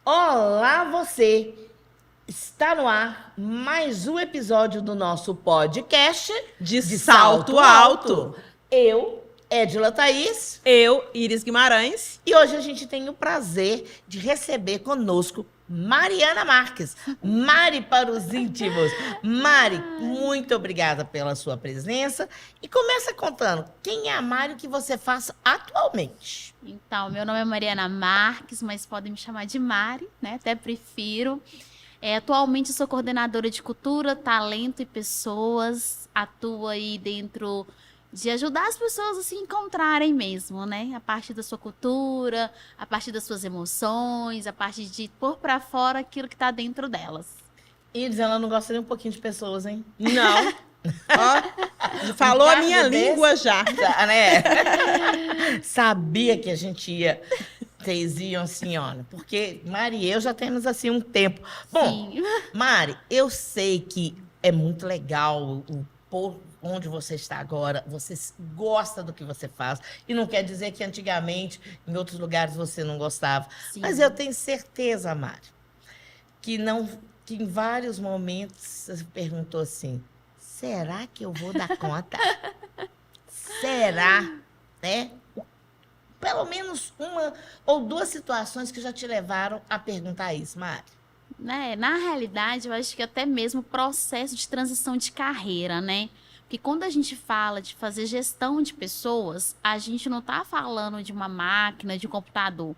Olá, você! Está no ar mais um episódio do nosso podcast De Salto Alto. Eu, Edila Thaís, Eu, Iris Guimarães. e hoje a gente tem o prazer de receber conosco Mariana Marques. Mari para os íntimos. Mari, muito obrigada pela sua presença. E começa contando, quem é a Mari que você faz atualmente? Então, meu nome é Mariana Marques, mas podem me chamar de Mari, né? Até prefiro. Atualmente eu sou coordenadora de cultura, talento e pessoas. Atuo aí dentro de ajudar as pessoas a se encontrarem mesmo, né? A partir da sua cultura, a partir das suas emoções, a partir de pôr pra fora aquilo que tá dentro delas. Iris, ela não gosta nem um pouquinho de pessoas, hein? Não. Ó, falou a minha língua já. Já, né? Sabia que a gente ia. Vocês iam assim, olha, porque Mari e eu já temos assim um tempo. Bom, Sim. Mari, eu sei que é muito legal por onde você está agora, você gosta do que você faz, e não quer dizer que antigamente, em outros lugares, você não gostava. Sim. Mas eu tenho certeza, Mari, que não, que em vários momentos você perguntou assim: será que eu vou dar conta? Será? Né? Pelo menos uma ou duas situações que já te levaram a perguntar isso, Mari. Né? Na realidade, eu acho que até mesmo o processo de transição de carreira, né? Porque quando a gente fala de fazer gestão de pessoas, a gente não está falando de uma máquina, de um computador.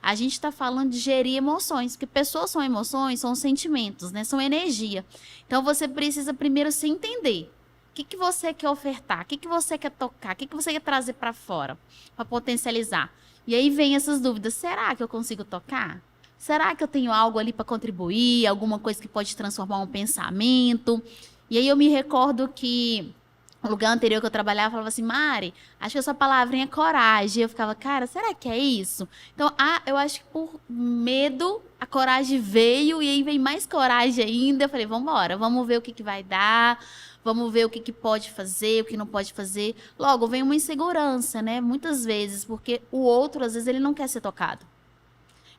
A gente está falando de gerir emoções, porque pessoas são emoções, são sentimentos, né? São energia. Então, você precisa primeiro se entender. O que você quer ofertar? O que você quer tocar? O que você quer trazer para fora? Para potencializar. E aí vem essas dúvidas. Será que eu consigo tocar? Será que eu tenho algo ali para contribuir? Alguma coisa que pode transformar um pensamento? E aí eu me recordo que no lugar anterior que eu trabalhava, eu falava assim: Mari, acho que a sua palavrinha é coragem. E eu ficava, cara, será que é isso? Então, eu acho que por medo, a coragem veio, e aí vem mais coragem ainda. Eu falei, vamos embora, vamos ver o que vai dar, vamos ver o que pode fazer, o que não pode fazer. Logo, vem uma insegurança, né? Muitas vezes, porque o outro, às vezes, ele não quer ser tocado.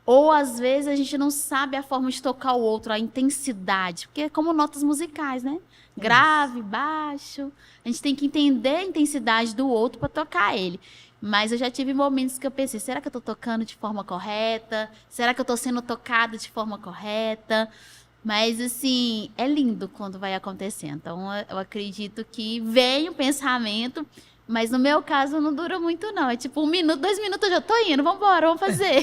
Ou, às vezes, a gente não sabe a forma de tocar o outro, a intensidade. Porque é como notas musicais, né? Grave, baixo. A gente tem que entender a intensidade do outro para tocar ele. Mas eu já tive momentos que eu pensei, será que eu estou tocando de forma correta? Será que eu estou sendo tocada de forma correta? Mas, assim, é lindo quando vai acontecendo. Então, eu acredito que vem o pensamento, mas no meu caso não dura muito, não. É tipo 1 minuto, 2 minutos, eu já tô indo, vamos embora, vamos fazer.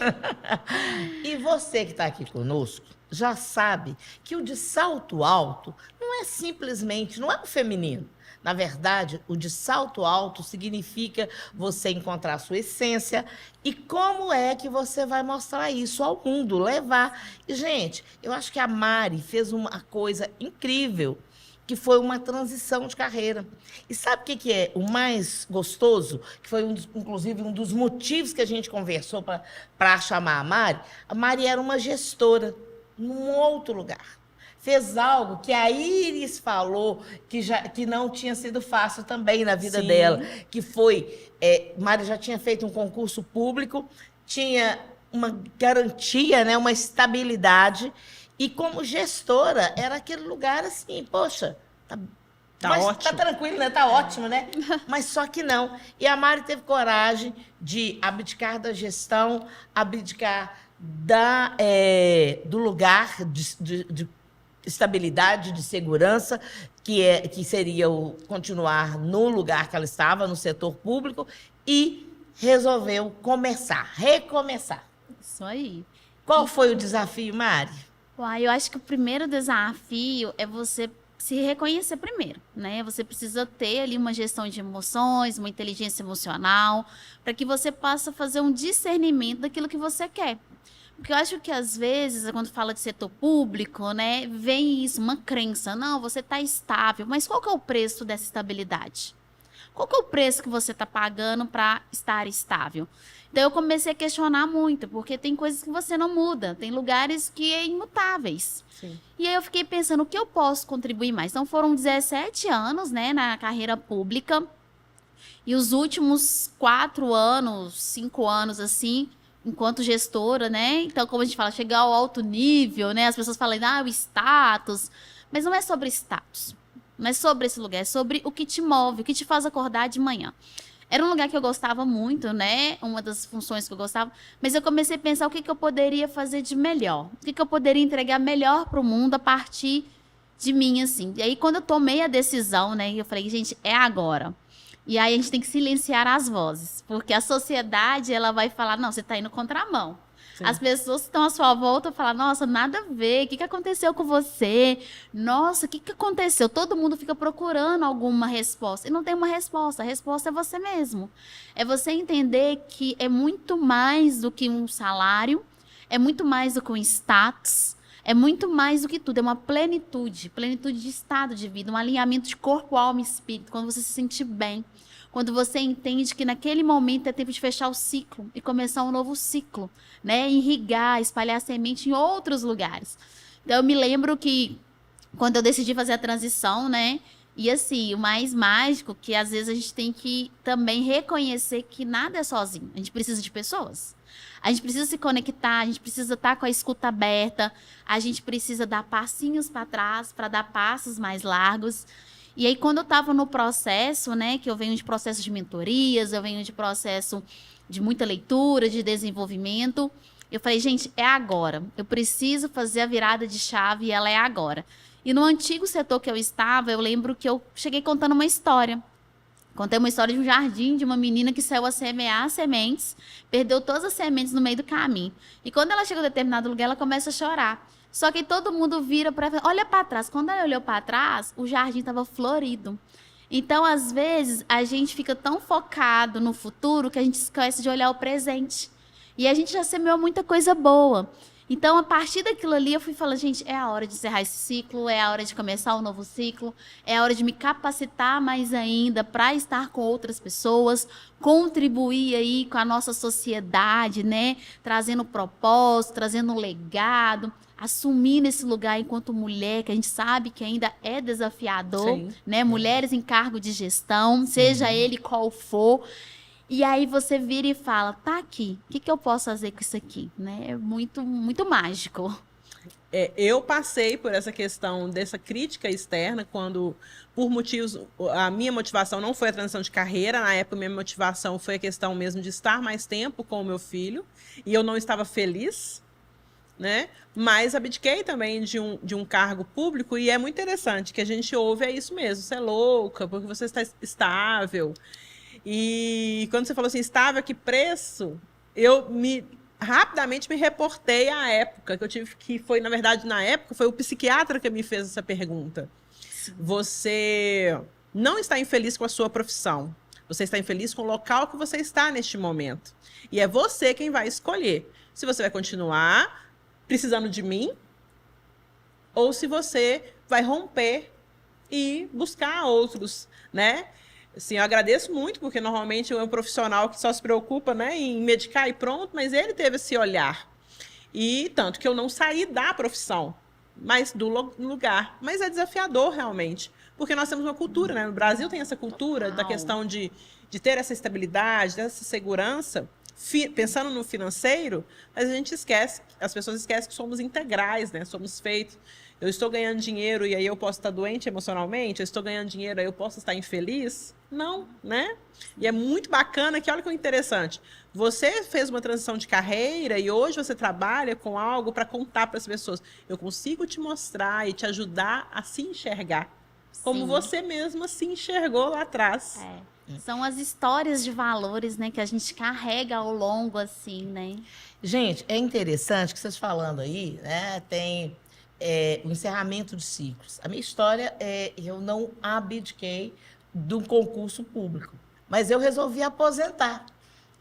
E você que está aqui conosco já sabe que o de salto alto não é simplesmente, não é o feminino. Na verdade, o de salto alto significa você encontrar a sua essência e como é que você vai mostrar isso ao mundo, levar. E, gente, eu acho que a Mari fez uma coisa incrível, que foi uma transição de carreira. E sabe o que é o mais gostoso? Que foi, inclusive, um dos motivos que a gente conversou para chamar a Mari. A Mari era uma gestora num outro lugar. Fez algo que a Iris falou que não tinha sido fácil também na vida Sim. dela, que foi, Mari já tinha feito um concurso público, tinha uma garantia, né, uma estabilidade, e como gestora era aquele lugar assim, poxa, Tá ótimo. tá tranquilo, né? Tá ótimo, né? Mas só que não. E a Mari teve coragem de abdicar da gestão, abdicar do lugar de estabilidade, de segurança, que seria continuar no lugar que ela estava, no setor público, e resolveu recomeçar. Isso aí. Qual foi o desafio, Mari? Uai, eu acho que o primeiro desafio é você se reconhecer primeiro, né? Você precisa ter ali uma gestão de emoções, uma inteligência emocional, para que você possa fazer um discernimento daquilo que você quer. Porque eu acho que, às vezes, quando fala de setor público, né, vem isso, uma crença. Não, você está estável. Mas qual que é o preço dessa estabilidade? Qual que é o preço que você está pagando para estar estável? Então, eu comecei a questionar muito, porque tem coisas que você não muda. Tem lugares que é imutáveis. Sim. E aí eu fiquei pensando, o que eu posso contribuir mais? Então, foram 17 anos, né, na carreira pública. E os últimos 4 anos, 5 anos, assim, enquanto gestora, né? Então, como a gente fala, chegar ao alto nível, né? As pessoas falam, o status. Mas não é sobre status. Não é sobre esse lugar, é sobre o que te move, o que te faz acordar de manhã. Era um lugar que eu gostava muito, né? Uma das funções que eu gostava. Mas eu comecei a pensar o que eu poderia fazer de melhor. O que eu poderia entregar melhor para o mundo a partir de mim, assim. E aí, quando eu tomei a decisão, né? Eu falei, gente, é agora. E aí, a gente tem que silenciar as vozes. Porque a sociedade, ela vai falar, não, você está indo contramão. Sim. As pessoas que estão à sua volta falam, nossa, nada a ver, o que aconteceu com você? Nossa, o que aconteceu? Todo mundo fica procurando alguma resposta. E não tem uma resposta, a resposta é você mesmo. É você entender que é muito mais do que um salário, é muito mais do que um status, é muito mais do que tudo, é uma plenitude de estado de vida, um alinhamento de corpo, alma e espírito, quando você se sente bem. Quando você entende que naquele momento é tempo de fechar o ciclo e começar um novo ciclo, né? Irrigar, espalhar a semente em outros lugares. Então, eu me lembro que quando eu decidi fazer a transição, né? E assim, o mais mágico que às vezes a gente tem que também reconhecer que nada é sozinho. A gente precisa de pessoas. A gente precisa se conectar, a gente precisa estar com a escuta aberta, a gente precisa dar passinhos para trás para dar passos mais largos. E aí, quando eu estava no processo, né, que eu venho de processo de mentorias, eu venho de processo de muita leitura, de desenvolvimento, eu falei, gente, é agora. Eu preciso fazer a virada de chave e ela é agora. E no antigo setor que eu estava, eu lembro que eu cheguei contando uma história. Contei uma história de um jardim, de uma menina que saiu a semear sementes, perdeu todas as sementes no meio do caminho. E quando ela chega a determinado lugar, ela começa a chorar. Só que todo mundo vira para ela, olha para trás. Quando ela olhou para trás, o jardim estava florido. Então, às vezes, a gente fica tão focado no futuro que a gente esquece de olhar o presente. E a gente já semeou muita coisa boa. Então, a partir daquilo ali, eu fui falando, gente, é a hora de encerrar esse ciclo, é a hora de começar um novo ciclo, é a hora de me capacitar mais ainda para estar com outras pessoas, contribuir aí com a nossa sociedade, né? Trazendo propósito, trazendo um legado, assumindo esse lugar enquanto mulher, que a gente sabe que ainda é desafiador, sim, né? Mulheres em cargo de gestão, seja ele qual for. E aí você vira e fala, tá aqui, o que eu posso fazer com isso aqui? Né? É muito, muito mágico. Eu passei por essa questão dessa crítica externa, quando, por motivos, a minha motivação não foi a transição de carreira, na época minha motivação foi a questão mesmo de estar mais tempo com o meu filho, e eu não estava feliz, né? Mas abdiquei também de um cargo público, e é muito interessante que a gente ouve, é isso mesmo, você é louca, porque você está estável. E quando você falou assim, estável, que preço? Eu rapidamente me reportei à época, que eu tive que, foi, na verdade, na época, foi o psiquiatra que me fez essa pergunta. Sim. Você não está infeliz com a sua profissão, você está infeliz com o local que você está neste momento. E é você quem vai escolher se você vai continuar precisando de mim ou se você vai romper e buscar outros, né? Assim, eu agradeço muito, porque normalmente é um profissional que só se preocupa, né, em medicar e pronto, mas ele teve esse olhar. E tanto que eu não saí da profissão, mas do lugar. Mas é desafiador, realmente, porque nós temos uma cultura, né? No Brasil tem essa cultura da questão de ter essa estabilidade, dessa segurança, pensando no financeiro, mas a gente esquece, as pessoas esquecem que somos integrais, né? Somos feitos. Eu estou ganhando dinheiro e aí eu posso estar doente emocionalmente? Eu estou ganhando dinheiro e aí eu posso estar infeliz? Não, né? E é muito bacana que, olha que interessante, você fez uma transição de carreira e hoje você trabalha com algo para contar para as pessoas. Eu consigo te mostrar e te ajudar a se enxergar, como você mesma se enxergou lá atrás. São as histórias de valores, né, que a gente carrega ao longo, assim, né? Gente, é interessante que vocês falando aí, né, tem... o encerramento de ciclos. A minha história eu não abdiquei do concurso público, mas eu resolvi aposentar.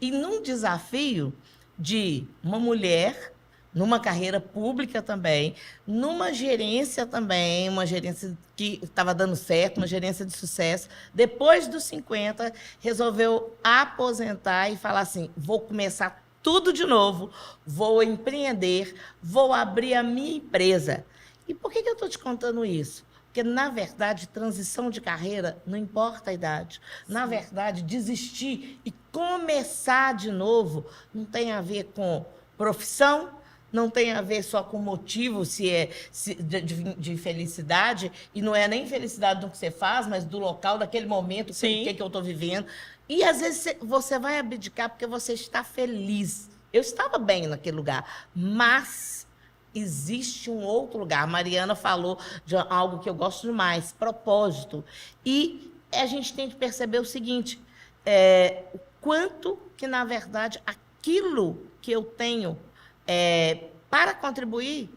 E num desafio de uma mulher, numa carreira pública também, numa gerência também, uma gerência que estava dando certo, uma gerência de sucesso, depois dos 50, resolveu aposentar e falar assim, vou começar tudo de novo, vou empreender, vou abrir a minha empresa. E por que eu estou te contando isso? Porque Porque, na verdade, transição de carreira não importa a idade. Na verdade, desistir e começar de novo não tem a ver com profissão, não tem a ver só com motivo de felicidade, e não é nem felicidade do que você faz, mas do local, daquele momento, o que eu estou vivendo. E, às vezes, você vai abdicar porque você está feliz. Eu estava bem naquele lugar, mas existe um outro lugar. A Mariana falou de algo que eu gosto demais, propósito. E a gente tem que perceber o seguinte, o quanto que, na verdade, aquilo que eu tenho para contribuir,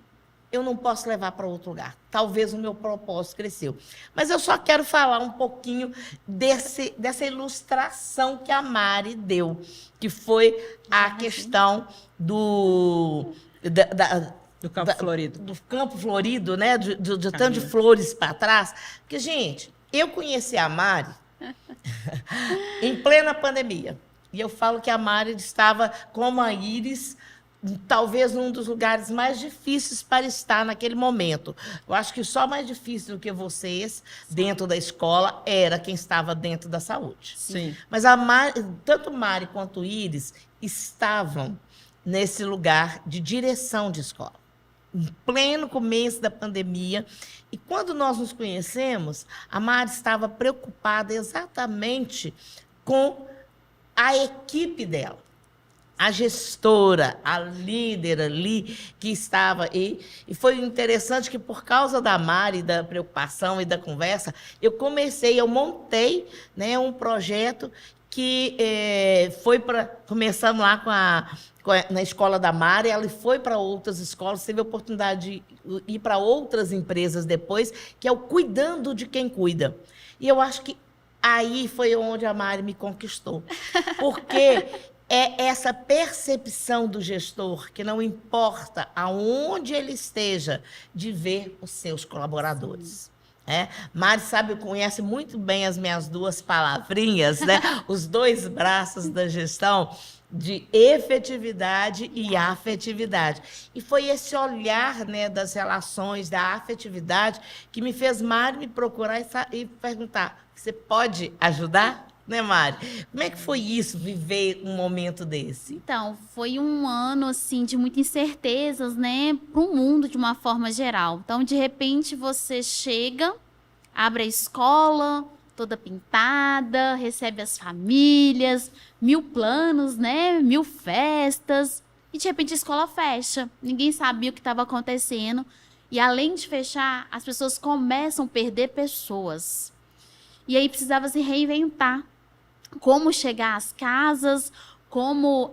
eu não posso levar para outro lugar. Talvez o meu propósito cresceu. Mas eu só quero falar um pouquinho dessa ilustração que a Mari deu, que foi a questão do Campo Florido. Do Campo Florido, né? De tanto de flores para trás. Porque, gente, eu conheci a Mari em plena pandemia. E eu falo que a Mari estava, como a Iris, talvez num dos lugares mais difíceis para estar naquele momento. Eu acho que só mais difícil do que vocês, dentro da escola, era quem estava dentro da saúde. Sim. Mas tanto Mari quanto Iris estavam nesse lugar de direção de escola, em pleno começo da pandemia. E quando nós nos conhecemos, a Mari estava preocupada exatamente com a equipe dela. A gestora, a líder ali que estava aí. E foi interessante que, por causa da Mari, da preocupação e da conversa, eu montei, né, um projeto que foi para... Começamos lá na escola da Mari, ela foi para outras escolas, teve a oportunidade de ir para outras empresas depois, que é o Cuidando de Quem Cuida. E eu acho que aí foi onde a Mari me conquistou. Porque é essa percepção do gestor, que não importa aonde ele esteja, de ver os seus colaboradores. Mari conhece muito bem as minhas duas palavrinhas, né? Os dois braços da gestão, de efetividade e afetividade. E foi esse olhar, né, das relações, da afetividade, que me fez Mari me procurar e perguntar: você pode ajudar? Né, Mari? Como é que foi isso, viver um momento desse? Então, foi um ano, assim, de muitas incertezas, né, para o mundo de uma forma geral. Então, de repente, você chega, abre a escola, toda pintada, recebe as famílias, 1000 planos, né, 1000 festas, e de repente a escola fecha. Ninguém sabia o que estava acontecendo. E além de fechar, as pessoas começam a perder pessoas. E aí precisava se reinventar. Como chegar às casas, como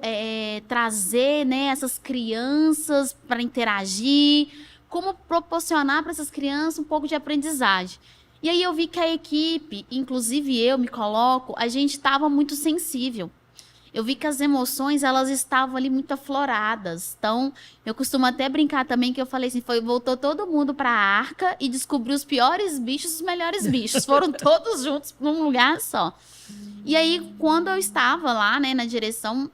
trazer, né, essas crianças para interagir, como proporcionar para essas crianças um pouco de aprendizagem. E aí eu vi que a equipe, inclusive eu me coloco, a gente estava muito sensível. Eu vi que as emoções, elas estavam ali muito afloradas. Então, eu costumo até brincar também que eu falei assim, voltou todo mundo para a arca e descobriu os piores bichos, os melhores bichos. Foram todos juntos num lugar só. E aí, quando eu estava lá, né, na direção,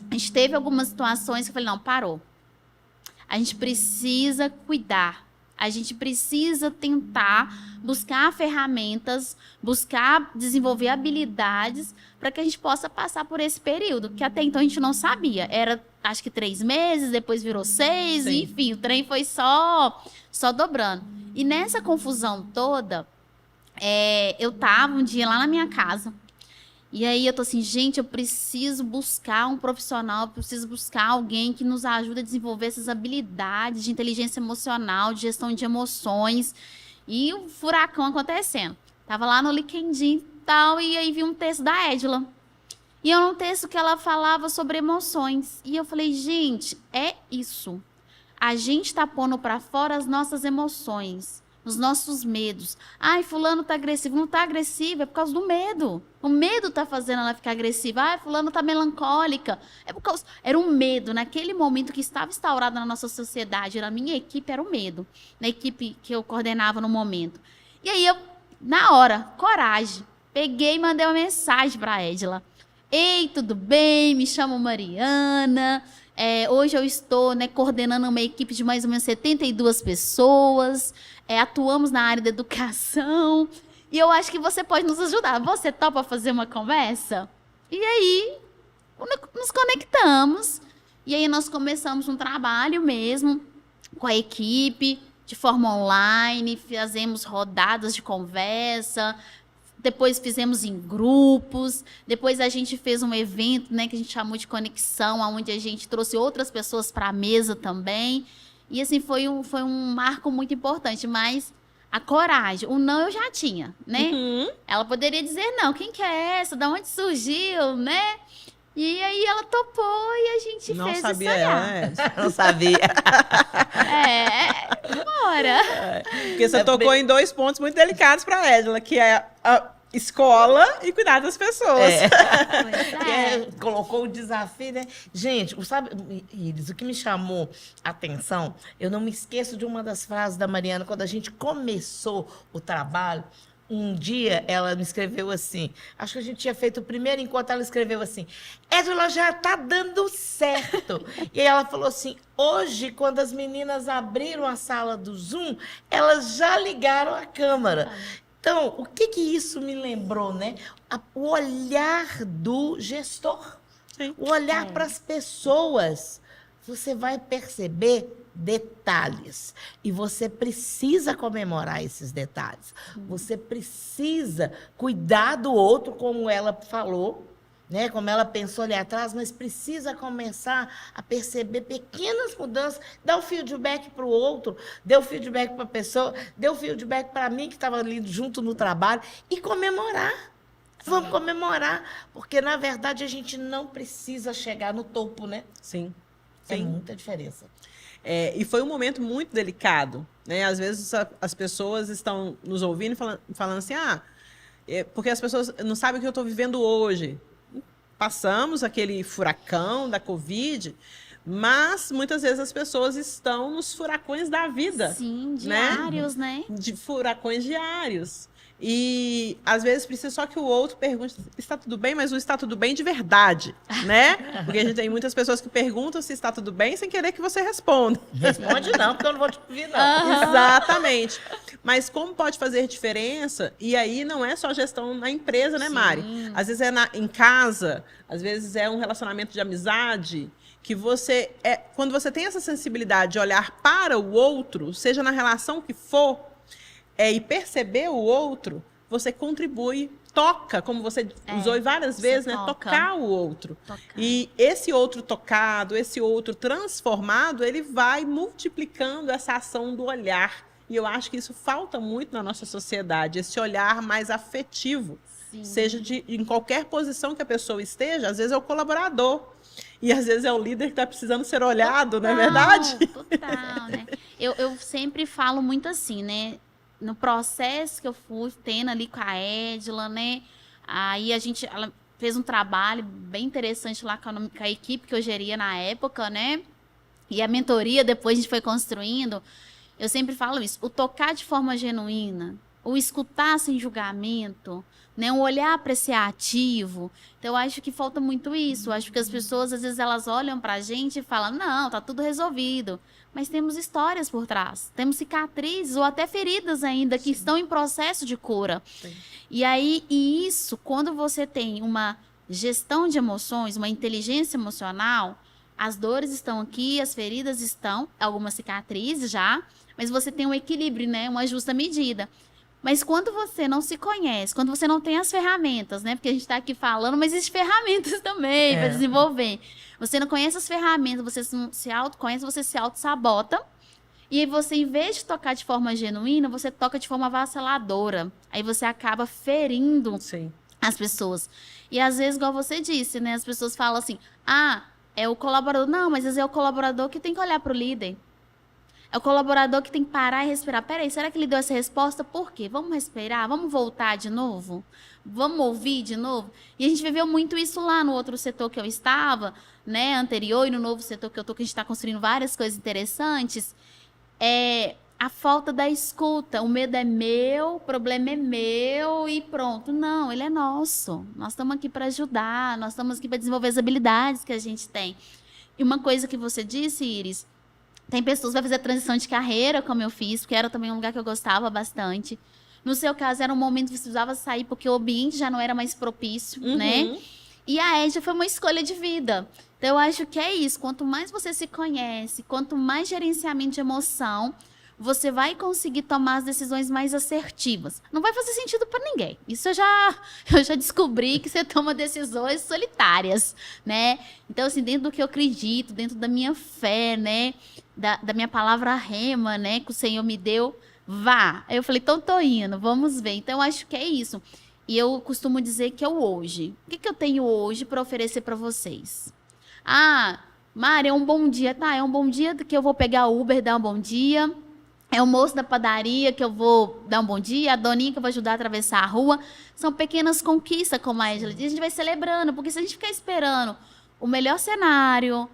a gente teve algumas situações que eu falei, não, parou. A gente precisa cuidar. A gente precisa tentar buscar ferramentas, buscar desenvolver habilidades para que a gente possa passar por esse período, que até então a gente não sabia. Era, acho que 3 meses, depois virou 6, Sim. Enfim, o trem foi só dobrando. E nessa confusão toda, eu estava um dia lá na minha casa, e aí eu tô assim, gente, eu preciso buscar um profissional, eu preciso buscar alguém que nos ajude a desenvolver essas habilidades de inteligência emocional, de gestão de emoções. E o furacão acontecendo. Tava lá no LinkedIn e tal, e aí vi um texto da Edila. E era um texto que ela falava sobre emoções. E eu falei, gente, é isso. A gente tá pondo para fora as nossas emoções, os nossos medos. Ai, fulano tá agressivo. Não tá agressivo, é por causa do medo. O medo tá fazendo ela ficar agressiva. Ai, fulano tá melancólica. É por causa... Era um medo. Naquele momento que estava instaurado na nossa sociedade, na minha equipe, era o medo. Na equipe que eu coordenava no momento. E aí, eu, na hora, coragem, peguei e mandei uma mensagem pra Edila. Ei, tudo bem? Me chamo Mariana. Hoje eu estou, né, coordenando uma equipe de mais ou menos 72 pessoas, atuamos na área da educação, e eu acho que você pode nos ajudar. Você topa fazer uma conversa? E aí, nos conectamos, e aí nós começamos um trabalho mesmo com a equipe, de forma online, fazemos rodadas de conversa, depois fizemos em grupos, depois a gente fez um evento, né, que a gente chamou de Conexão, onde a gente trouxe outras pessoas para a mesa também. E assim, foi um marco muito importante, mas a coragem, o não eu já tinha, né? Ela poderia dizer não, quem que é essa? Da onde surgiu, né? E aí ela topou e a gente Não fez sabia essa. Não sabia. Bora. Porque você tocou em 2 pontos muito delicados para a Edila, que é a escola e cuidar das pessoas. Pois é. Colocou o desafio, né? Gente, sabe, Iris, o que me chamou a atenção, eu não me esqueço de uma das frases da Mariana, quando a gente começou o trabalho. Um dia ela me escreveu assim, acho que a gente tinha feito o primeiro encontro, ela escreveu assim, Edila, já tá dando certo. E aí ela falou assim, hoje, quando as meninas abriram a sala do Zoom, elas já ligaram a câmera. Então, o que isso me lembrou, né? O olhar do gestor, Sim. o olhar para as pessoas. Você vai perceber detalhes. E você precisa comemorar esses detalhes. Você precisa cuidar do outro, como ela falou, né? Como ela pensou ali atrás, mas precisa começar a perceber pequenas mudanças, dar o feedback para o outro, deu o feedback para a pessoa, deu o feedback para mim, que estava ali junto no trabalho, e comemorar. Vamos comemorar, porque, na verdade, a gente não precisa chegar no topo, né? Sim. Tem muita diferença. E foi um momento muito delicado, né? Às vezes as pessoas estão nos ouvindo e falando assim, porque as pessoas não sabem o que eu estou vivendo hoje. Passamos aquele furacão da Covid, mas muitas vezes as pessoas estão nos furacões da vida. Sim, diários, né? De furacões diários. E às vezes precisa só que o outro pergunte, está tudo bem? Mas o está tudo bem de verdade, né? Porque a gente tem muitas pessoas que perguntam se está tudo bem sem querer que você responda. Responde não, porque eu não vou te ouvir, não. Exatamente. Mas como pode fazer diferença? E aí não é só gestão na empresa, né, Mari? Às vezes é em casa, às vezes é um relacionamento de amizade, que você quando você tem essa sensibilidade de olhar para o outro, seja na relação que for, e perceber o outro, você contribui, toca, como você usou várias vezes, né? Tocar o outro. E esse outro tocado, esse outro transformado, ele vai multiplicando essa ação do olhar. E eu acho que isso falta muito na nossa sociedade, esse olhar mais afetivo. Sim. Seja em qualquer posição que a pessoa esteja, às vezes é o colaborador. E às vezes é o líder que está precisando ser olhado, não é verdade? Total, né? Eu sempre falo muito assim, né? No processo que eu fui tendo ali com a Edila, né? Aí ela fez um trabalho bem interessante lá com a equipe que eu geria na época, né? E a mentoria depois a gente foi construindo. Eu sempre falo isso, o tocar de forma genuína, o escutar sem julgamento, né? Um olhar apreciativo. Então, eu acho que falta muito isso. Eu acho que as pessoas, às vezes, elas olham pra gente e falam, não, tá tudo resolvido. Mas temos histórias por trás, temos cicatrizes ou até feridas ainda que estão em processo de cura. Sim. E isso, quando você tem uma gestão de emoções, uma inteligência emocional, as dores estão aqui, as feridas estão, algumas cicatrizes já, mas você tem um equilíbrio, né? Uma justa medida. Mas quando você não se conhece, quando você não tem as ferramentas, né? Porque a gente está aqui falando, mas existem ferramentas também para desenvolver. Você não conhece as ferramentas, você não se autoconhece, você se auto-sabota. E aí você, em vez de tocar de forma genuína, você toca de forma avassaladora. Aí você acaba ferindo as pessoas. E às vezes, igual você disse, né? As pessoas falam assim, é o colaborador. Não, mas às vezes é o colaborador que tem que olhar para o líder. É o colaborador que tem que parar e respirar. Peraí, será que ele deu essa resposta? Por quê? Vamos respirar? Vamos voltar de novo? Vamos ouvir de novo? E a gente viveu muito isso lá no outro setor que eu estava, né, anterior, e no novo setor que eu estou, que a gente está construindo várias coisas interessantes. A falta da escuta. O medo é meu, o problema é meu e pronto. Não, ele é nosso. Nós estamos aqui para ajudar, nós estamos aqui para desenvolver as habilidades que a gente tem. E uma coisa que você disse, Iris, tem pessoas que vão fazer a transição de carreira, como eu fiz, porque era também um lugar que eu gostava bastante. No seu caso, era um momento que você precisava sair, porque o ambiente já não era mais propício, né? E a EJA foi uma escolha de vida. Então, eu acho que é isso. Quanto mais você se conhece, quanto mais gerenciamento de emoção, você vai conseguir tomar as decisões mais assertivas. Não vai fazer sentido para ninguém. Isso eu já descobri que você toma decisões solitárias, né? Então, assim, dentro do que eu acredito, dentro da minha fé, né? Da minha palavra rema, né? Que o Senhor me deu, vá. Aí eu falei, então tô indo, vamos ver. Então, eu acho que é isso. E eu costumo dizer que é o hoje. O que eu tenho hoje para oferecer para vocês? Ah, Mari, é um bom dia. Tá, é um bom dia que eu vou pegar o Uber, dar um bom dia. É o moço da padaria que eu vou dar um bom dia, a doninha que eu vou ajudar a atravessar a rua. São pequenas conquistas, como a Angela diz, a gente vai celebrando, porque se a gente ficar esperando o melhor cenário,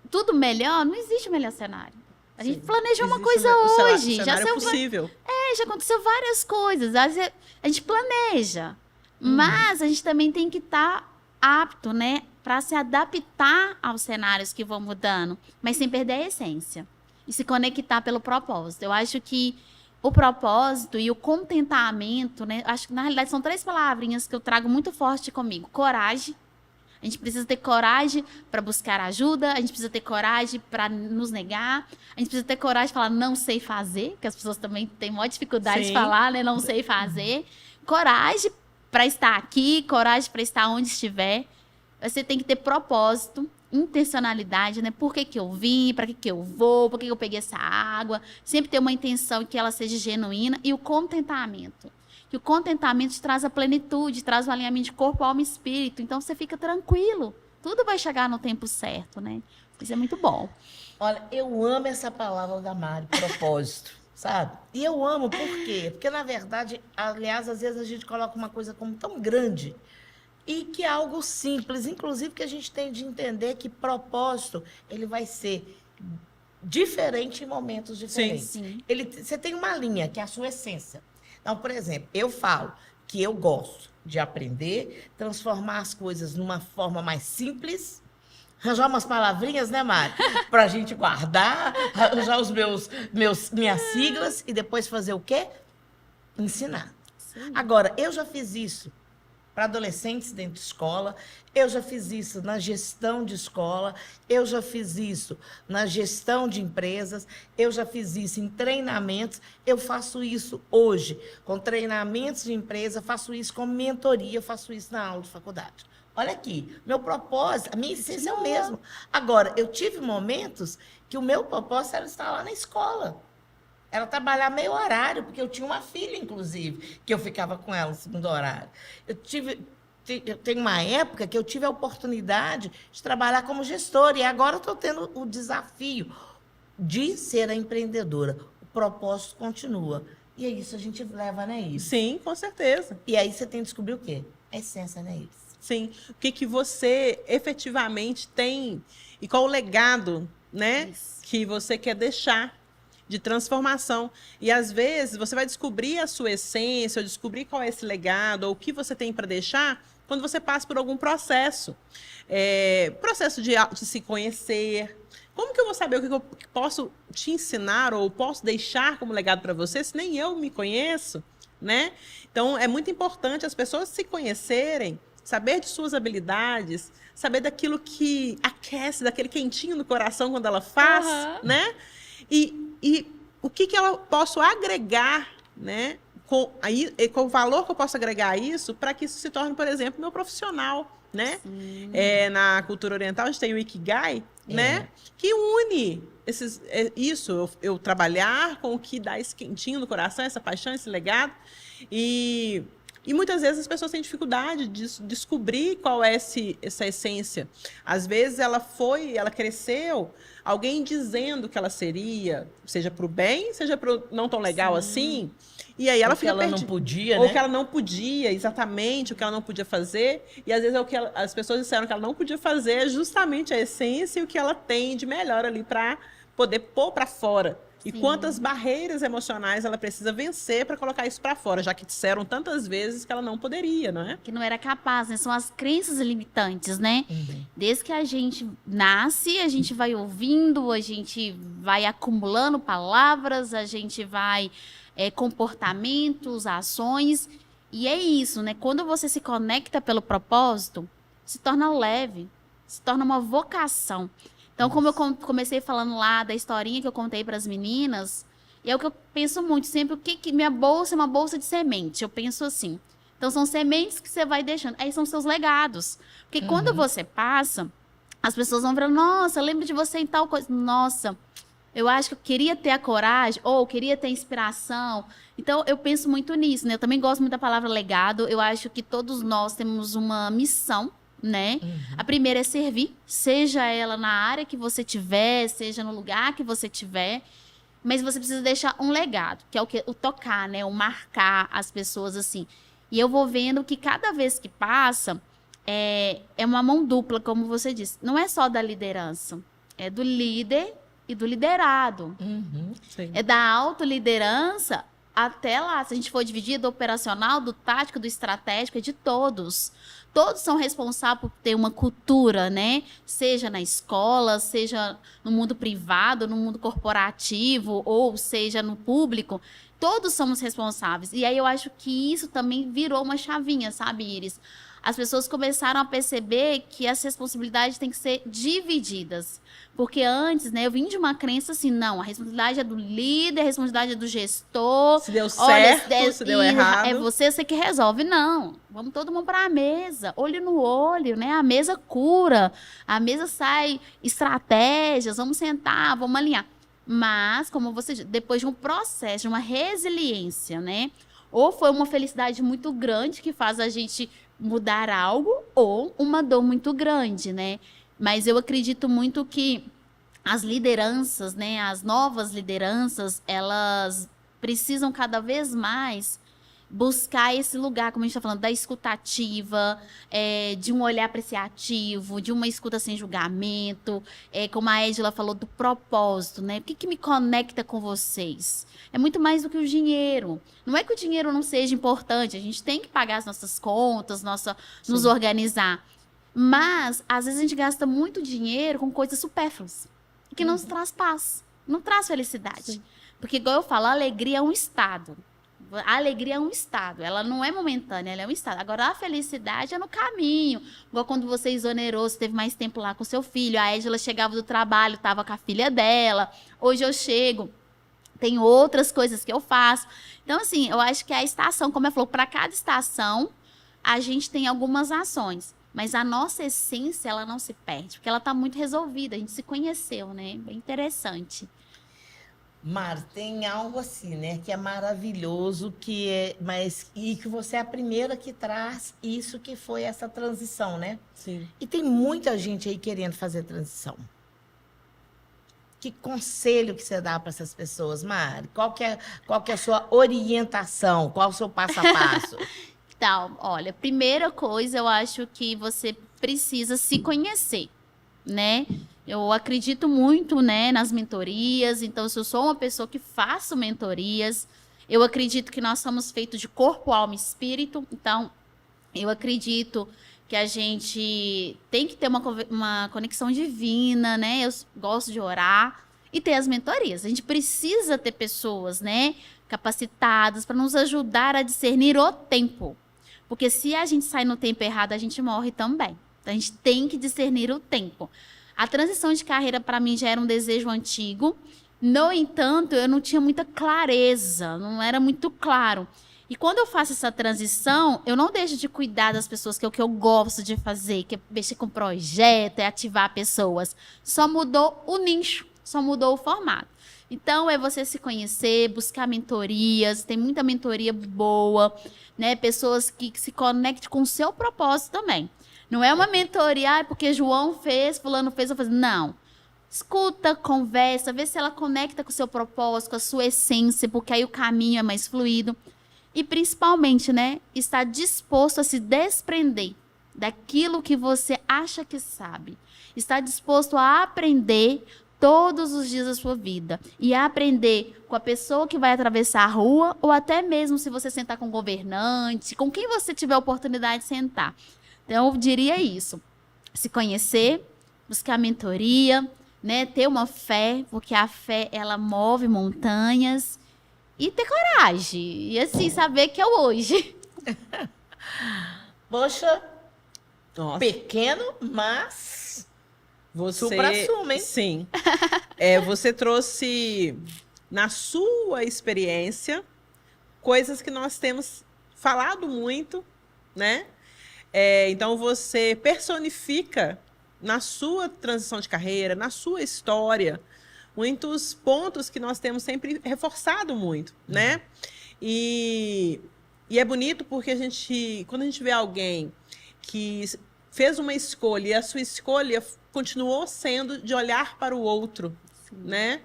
tudo melhor, não existe o melhor cenário. A gente planejou uma coisa hoje. Já é possível. Já aconteceu várias coisas. Às vezes a gente planeja, mas a gente também tem que estar apto, né, para se adaptar aos cenários que vão mudando, mas sem perder a essência. E se conectar pelo propósito. Eu acho que o propósito e o contentamento, né? Acho que na realidade são 3 palavrinhas que eu trago muito forte comigo. Coragem. A gente precisa ter coragem para buscar ajuda, a gente precisa ter coragem para nos negar, a gente precisa ter coragem de falar não sei fazer, que as pessoas também têm maior dificuldade de falar, né? Não sei fazer. Coragem para estar aqui, coragem para estar onde estiver. Você tem que ter propósito, intencionalidade, né? Por que eu vim, para que eu vou, por que eu peguei essa água. Sempre ter uma intenção que ela seja genuína. E o contentamento. Que o contentamento te traz a plenitude, traz o alinhamento de corpo, alma e espírito. Então, você fica tranquilo. Tudo vai chegar no tempo certo, né? Isso é muito bom. Olha, eu amo essa palavra da Mari, propósito, sabe? E eu amo por quê? Porque, na verdade, aliás, às vezes a gente coloca uma coisa como tão grande e que é algo simples, inclusive que a gente tem de entender que propósito, ele vai ser diferente em momentos diferentes. Sim. Você tem uma linha, que é a sua essência. Então, por exemplo, eu falo que eu gosto de aprender, transformar as coisas numa forma mais simples, arranjar umas palavrinhas, né, Mari? Para a gente guardar, arranjar minhas siglas e depois fazer o quê? Ensinar. Sim. Agora, eu já fiz isso para adolescentes dentro de escola, eu já fiz isso na gestão de escola, eu já fiz isso na gestão de empresas, eu já fiz isso em treinamentos, eu faço isso hoje com treinamentos de empresa, faço isso com mentoria, faço isso na aula de faculdade. Olha aqui, meu propósito, a minha essência é o mesmo. Agora, eu tive momentos que o meu propósito era estar lá na escola. Era trabalhar meio horário, porque eu tinha uma filha, inclusive, que eu ficava com ela no segundo horário. Eu tenho uma época que eu tive a oportunidade de trabalhar como gestora, e agora eu estou tendo o desafio de ser a empreendedora. O propósito continua. E é isso, a gente leva, né, Iris? Sim, com certeza. E aí você tem que descobrir o quê? A essência, né, Iris? Sim. O que você efetivamente tem e qual o legado, né, que você quer deixar de transformação. E, às vezes, você vai descobrir a sua essência, ou descobrir qual é esse legado, ou o que você tem para deixar, quando você passa por algum processo. Processo de se conhecer. Como que eu vou saber o que eu posso te ensinar, ou posso deixar como legado para você, se nem eu me conheço, né? Então, é muito importante as pessoas se conhecerem, saber de suas habilidades, saber daquilo que aquece, daquele quentinho no coração quando ela faz, né? E o que eu posso agregar, né, com o valor que eu posso agregar a isso, para que isso se torne, por exemplo, meu profissional, né? Na cultura oriental, a gente tem o Ikigai, né, que une isso, eu trabalhar com o que dá esse quentinho no coração, essa paixão, esse legado. E muitas vezes as pessoas têm dificuldade de descobrir qual é essa essência. Às vezes ela cresceu, alguém dizendo que ela seria, seja para o bem, seja para o não tão legal assim. E aí ela fica perdida. Ou que ela não podia, né? Ou que ela não podia, exatamente, o que ela não podia fazer. E às vezes as pessoas disseram que ela não podia fazer justamente a essência e o que ela tem de melhor ali para poder pôr para fora. E Sim. quantas barreiras emocionais ela precisa vencer para colocar isso para fora, já que disseram tantas vezes que ela não poderia, não é? Que não era capaz, né? São as crenças limitantes, né? Desde que a gente nasce, a gente vai ouvindo, a gente vai acumulando palavras, a gente vai comportamentos, ações. E é isso, né? Quando você se conecta pelo propósito, se torna leve, se torna uma vocação. Então, como eu comecei falando lá da historinha que eu contei para as meninas, e é o que eu penso muito sempre, minha bolsa é uma bolsa de semente. Eu penso assim. Então, são sementes que você vai deixando. Aí são seus legados. Porque quando você passa, as pessoas vão falando, nossa, lembro de você em tal coisa. Nossa, eu acho que eu queria ter a coragem, ou queria ter inspiração. Então, eu penso muito nisso, né? Eu também gosto muito da palavra legado. Eu acho que todos nós temos uma missão, né? A primeira é servir, seja ela na área que você tiver, seja no lugar que você tiver. Mas você precisa deixar um legado, que é o tocar, né? O marcar as pessoas assim. E eu vou vendo que cada vez que passa, é uma mão dupla, como você disse. Não é só da liderança, é do líder e do liderado. Sim. É da autoliderança até lá. Se a gente for dividir do operacional, do tático, do estratégico, é de todos. Todos são responsáveis por ter uma cultura, né? Seja na escola, seja no mundo privado, no mundo corporativo, ou seja no público. Todos somos responsáveis. E aí eu acho que isso também virou uma chavinha, sabe, Iris? As pessoas começaram a perceber que as responsabilidades têm que ser divididas. Porque antes, né, eu vim de uma crença assim, não, a responsabilidade é do líder, a responsabilidade é do gestor. Se deu certo, olha, se deu errado. É você que resolve. Não, vamos todo mundo para a mesa, olho no olho, né? A mesa cura, a mesa sai estratégias, vamos sentar, vamos alinhar. Mas, como você disse, depois de um processo, de uma resiliência, né? Ou foi uma felicidade muito grande que faz a gente mudar algo, ou uma dor muito grande, né? Mas eu acredito muito que as lideranças, né? As novas lideranças, elas precisam cada vez mais buscar esse lugar, como a gente está falando, da escutativa, de um olhar apreciativo, de uma escuta sem julgamento, como a Edila falou, do propósito, né? O que me conecta com vocês? É muito mais do que o dinheiro. Não é que o dinheiro não seja importante, a gente tem que pagar as nossas contas, nos organizar. Mas, às vezes, a gente gasta muito dinheiro com coisas supérfluas, que não nos traz paz, não traz felicidade. Sim. Porque, igual eu falo, a alegria é um estado. A alegria é um estado, ela não é momentânea, ela é um estado. Agora, a felicidade é no caminho. Igual quando você exonerou, você teve mais tempo lá com seu filho. A Edila chegava do trabalho, estava com a filha dela. Hoje eu chego, tem outras coisas que eu faço. Então, assim, eu acho que a estação, como ela falou, para cada estação, a gente tem algumas ações. Mas a nossa essência, ela não se perde, porque ela está muito resolvida. A gente se conheceu, né? Bem interessante. Mar, tem algo assim, né, que é maravilhoso, e que você é a primeira que traz isso, que foi essa transição, né? Sim. E tem muita gente aí querendo fazer transição. Que conselho que você dá para essas pessoas, Mar? Qual que é a sua orientação? Qual o seu passo a passo? Então, olha, primeira coisa, eu acho que você precisa se conhecer, né? Eu acredito muito, né, nas mentorias. Então, se eu sou uma pessoa que faço mentorias, eu acredito que nós somos feitos de corpo, alma e espírito. Então, eu acredito que a gente tem que ter uma conexão divina, né? Eu gosto de orar e ter as mentorias. A gente precisa ter pessoas, né, capacitadas para nos ajudar a discernir o tempo. Porque se a gente sai no tempo errado, a gente morre também. Então, a gente tem que discernir o tempo. A transição de carreira, para mim, já era um desejo antigo. No entanto, eu não tinha muita clareza, não era muito claro. E quando eu faço essa transição, eu não deixo de cuidar das pessoas, que é o que eu gosto de fazer, que é mexer com projeto, é ativar pessoas. Só mudou o nicho, só mudou o formato. Então, é você se conhecer, buscar mentorias, tem muita mentoria boa, né? Pessoas que se conectem com o seu propósito também. Não é uma mentoria, porque João fez, fulano fez, eu faço. Não. Escuta, conversa, vê se ela conecta com o seu propósito, com a sua essência, porque aí o caminho é mais fluido. E, principalmente, né, estar disposto a se desprender daquilo que você acha que sabe. Estar disposto a aprender todos os dias da sua vida. E aprender com a pessoa que vai atravessar a rua, ou até mesmo se você sentar com o governante, com quem você tiver a oportunidade de sentar. Então, eu diria isso. Se conhecer, buscar mentoria, né? Ter uma fé, porque a fé, ela move montanhas. E ter coragem. E assim, saber que é o hoje. Poxa, Nossa. pequeno, mas Você, supra-suma, hein? sim. Você trouxe na sua experiência coisas que nós temos falado muito, né? Então você personifica na sua transição de carreira, na sua história, muitos pontos que nós temos sempre reforçado muito, né? E é bonito porque quando a gente vê alguém que fez uma escolha e a sua escolha continuou sendo de olhar para o outro, né?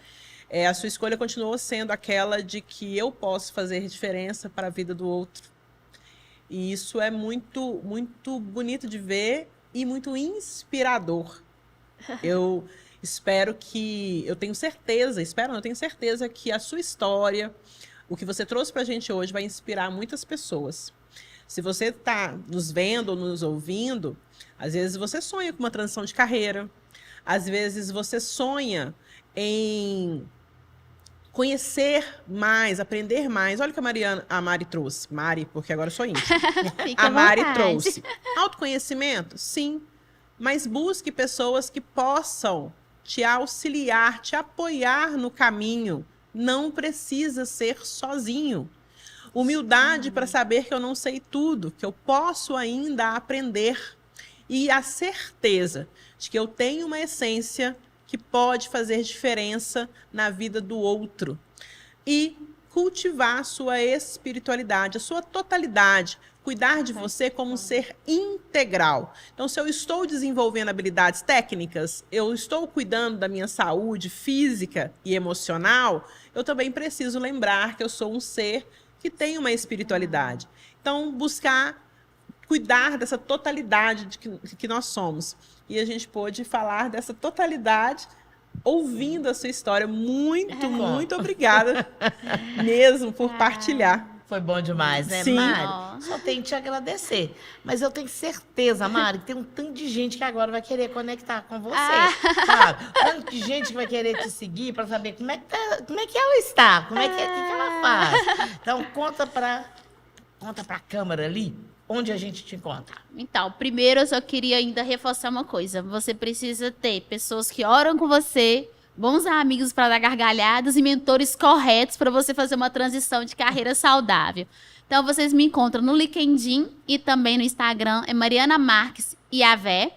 A sua escolha continuou sendo aquela de que eu posso fazer diferença para a vida do outro. E isso é muito, muito bonito de ver e muito inspirador. Eu tenho certeza que a sua história, o que você trouxe para a gente hoje vai inspirar muitas pessoas. Se você está nos vendo ou nos ouvindo, às vezes você sonha com uma transição de carreira, às vezes você sonha em conhecer mais, aprender mais. Olha o que a Mari trouxe. Mari, porque agora eu sou íntima. A Mari trouxe. Autoconhecimento? Sim. Mas busque pessoas que possam te auxiliar, te apoiar no caminho. Não precisa ser sozinho. Humildade para saber que eu não sei tudo, que eu posso ainda aprender. E a certeza de que eu tenho uma essência que pode fazer diferença na vida do outro. E cultivar a sua espiritualidade, a sua totalidade. Cuidar de você como um ser integral. Então, se eu estou desenvolvendo habilidades técnicas, eu estou cuidando da minha saúde física e emocional, eu também preciso lembrar que eu sou um ser que tem uma espiritualidade. Então, buscar cuidar dessa totalidade que nós somos. E a gente pôde falar dessa totalidade ouvindo a sua história. Muito, muito obrigada mesmo por partilhar. Foi bom demais, né, Sim. Mari? Só tenho que te agradecer. Mas eu tenho certeza, Mari, que tem um tanto de gente que agora vai querer conectar com você, sabe? Tanto de gente que vai querer te seguir para saber como é que ela está, como é que ela faz. Então, conta pra câmera ali onde a gente te encontra. Então, primeiro eu só queria ainda reforçar uma coisa. Você precisa ter pessoas que oram com você, bons amigos para dar gargalhadas e mentores corretos para você fazer uma transição de carreira saudável. Então, vocês me encontram no LinkedIn e também no Instagram, é Mariana Marques Iavé.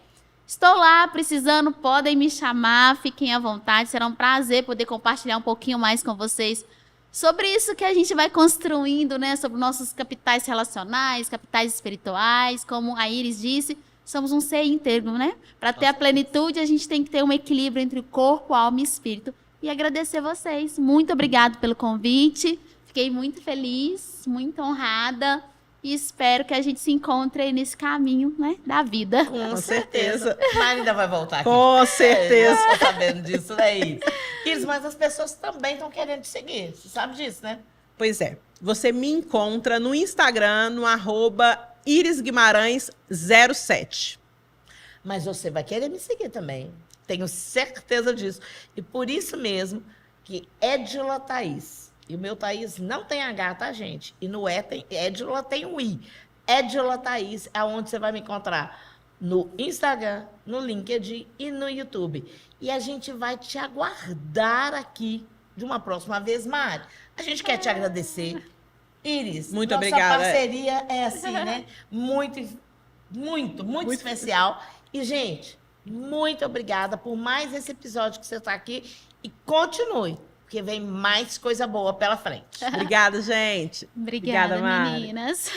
Estou lá precisando, podem me chamar, fiquem à vontade, será um prazer poder compartilhar um pouquinho mais com vocês sobre isso que a gente vai construindo, né? Sobre nossos capitais relacionais, capitais espirituais, como a Iris disse, somos um ser íntegro, né? Para ter a plenitude, a gente tem que ter um equilíbrio entre o corpo, alma e espírito. E agradecer vocês. Muito obrigado pelo convite. Fiquei muito feliz, muito honrada. E espero que a gente se encontre aí nesse caminho, né, da vida. Com certeza. Mas ainda vai voltar aqui. Com certeza. Você tá sabendo disso, né, Iris? Mas as pessoas também estão querendo te seguir. Você sabe disso, né? Pois é. Você me encontra no Instagram, no @irisguimarães07. Mas você vai querer me seguir também. Tenho certeza disso. E por isso mesmo que Édila Thaís. E o meu Thaís não tem H, tá, gente? E no Édila tem um I. Édila Thaís é onde você vai me encontrar. No Instagram, no LinkedIn e no YouTube. E a gente vai te aguardar aqui de uma próxima vez, Mari. A gente quer te agradecer. Iris, muito nossa obrigada. Parceria é assim, né? Muito especial. E, gente, muito obrigada por mais esse episódio que você está aqui. E continue, porque vem mais coisa boa pela frente. Obrigada, gente. Obrigada, Mari. meninas.